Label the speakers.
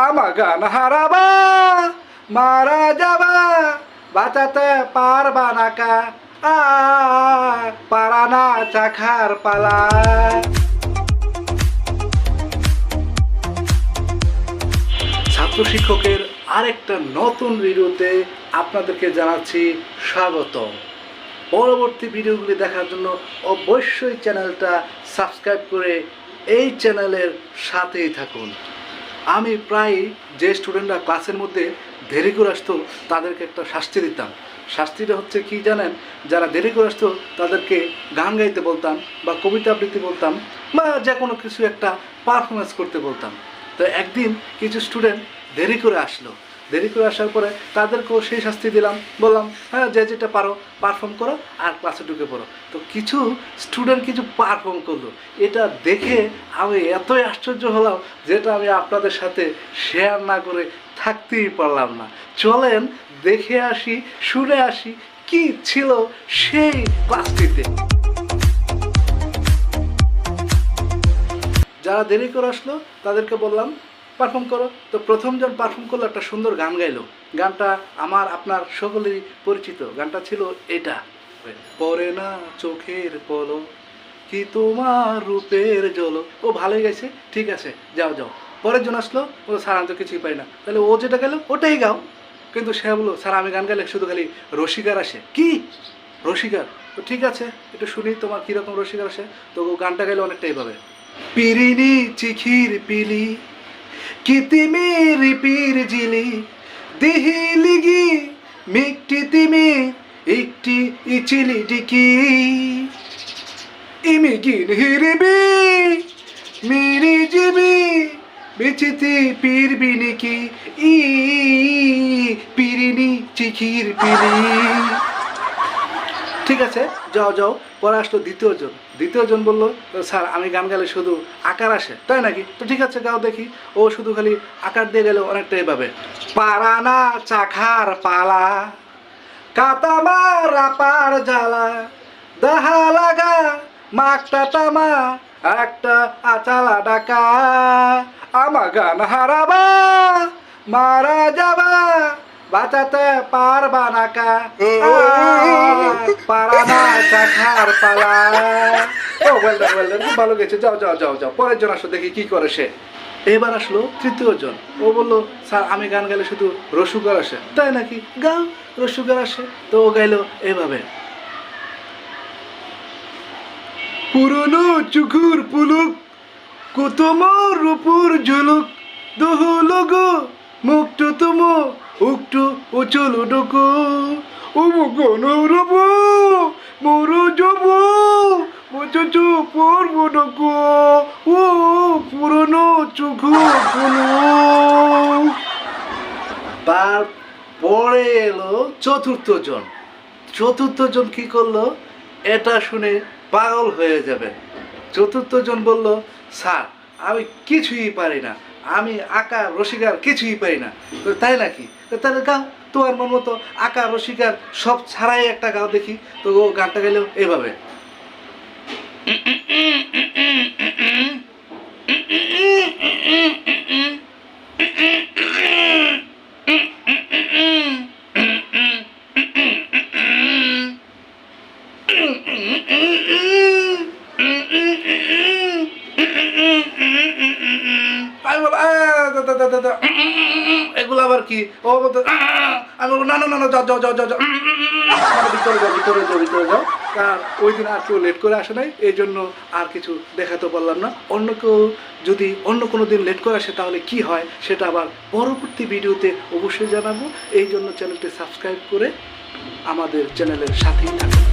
Speaker 1: আমার গান হারাবা মারা যাবা বাঁচাতে পারবা না কা পারানা চাখার পালা। ছাত্র শিক্ষকের আরেকটা নতুন ভিডিওতে আপনাদেরকে জানাচ্ছি স্বাগতম। পরবর্তী ভিডিওগুলি দেখার জন্য অবশ্যই চ্যানেলটা সাবস্ক্রাইব করে এই চ্যানেলের সাথেই থাকুন। আমি প্রায় যে স্টুডেন্টরা ক্লাসের মধ্যে দেরি করে আসতো তাদেরকে একটা শাস্তি দিতাম। শাস্তিটা হচ্ছে কি জানেন? যারা দেরি করে আসতো তাদেরকে গান গাইতে বলতাম বা কবিতা আবৃত্তি বলতাম বা যে কোনো কিছু একটা পারফরমেন্স করতে বলতাম। তো একদিন কিছু স্টুডেন্ট দেরি করে আসলো। দেরি করে আসার পরে তাদেরকেও সেই শাস্তি দিলাম, বললাম হ্যাঁ যে যেটা পারো পারফর্ম করো আর ক্লাসে ঢুকে পড়ো। তো কিছু স্টুডেন্ট কিছু পারফর্ম করলো, এটা দেখে আমি এতই আশ্চর্য হলাম যেটা আমি আপনাদের সাথে শেয়ার না করে থাকতেই পারলাম না। চলেন দেখে আসি, শুনে আসি কি ছিল সেই ক্লাসটিতে। যারা দেরি করে আসলো তাদেরকে বললাম পারফর্ম করো। তো প্রথমজন পারফর্ম করলো, একটা সুন্দর গান গাইলো। গানটা আমার আপনার সকলেরই পরিচিত। গানটা ছিল এটা, পরে না চোখের পলক কি তোমার রূপের ঝলক। ও ভালোই গাইছে, ঠিক আছে যাও যাও। পরের জন আসলো, ও স্যার আমি তো কিছুই পাই না। তাহলে ও যেটা গেলো ওটাই গাও। কিন্তু সে বললো স্যার আমি গান গাইলে শুধু খালি রসিকার আসে। কি রসিকার? তো ঠিক আছে একটু শুনি তোমার কীরকম রসিকার আসে। তো ও গানটা গাইলে অনেকটা এইভাবে, পিরিনি চিখির পিলি কিতিমির পির জিলি দিহি লিগি মিকটি তিমি একটি ইচিলি ডিকি ইমিগিন হিরিবি মিরি জিবি বিচিতি পীর বিনিকি ই পিরিনি চিখির পিলি। ঠিক আছে যাও যাও। পরে আসলো দ্বিতীয়জন বললো স্যার আমি গান গাইলে শুধু আকার আসে। তাই নাকি? তো ঠিক আছে গাও দেখি। ও শুধু খালি আকার দিয়ে গেলে অনেকটা এভাবে, পারানা চাখার পালা কাতামা রাপার জ্বালা দাহা লাগা মাকটা তামা একটা আচালা ডাকা আমা গান হারাবা মারা যাবা বাঁচাতে পারবা না কা পারানা চাখার পালা। ও ওয়েলডান খুব ভালো গেছে, যাও যাও যাও যাও। পরের জন আসলো, দেখি কি করে সে। এবার আসলো তৃতীয়জন। ও বললো স্যার আমি গান গাইলে শুধু রসুগার আসে। তাই নাকি? গাও রসুগার আসে। তো ও গাইলো এভাবে, পুরনো চুকুর পুলুক কুতুমর রূপুর ঝুলুক দুহু লগু মুক্তু তুমু উক্তু উচুলু ডুকু উমুগনু রবু মরু জবু মুচুচু পড়বু ডুকু ও পুরনো চুকু পুলু। তারপরে এলো চতুর্থজন কি করলো? এটা শুনে পাগল হয়ে যাবে। চতুর্থজন বলল স্যার আমি কিছুই পারি না, আমি আঁকা রসিকার কিছুই পারি না। তো তাই নাকি? তাহলে গাও তোমার মন মতো আঁকা রসিকার সব ছাড়াই একটা গাও দেখি। তো ও গানটা গেলেও এভাবে, এগুলো আবার কি? ও আমি বলবো না না না যাও যাও যাও যাও যাও, ভিতরে যাও। আর ওই দিন আর কেউ লেট করে আসে নাই, এই জন্য আর কিছু দেখাতে পারলাম না। অন্য কেউ যদি অন্য কোনো দিন লেট করে আসে তাহলে কি হয় সেটা আবার পরবর্তী ভিডিওতে অবশ্যই জানাবো। এই জন্য চ্যানেলটি সাবস্ক্রাইব করে আমাদের চ্যানেলের সাথেই থাকুন।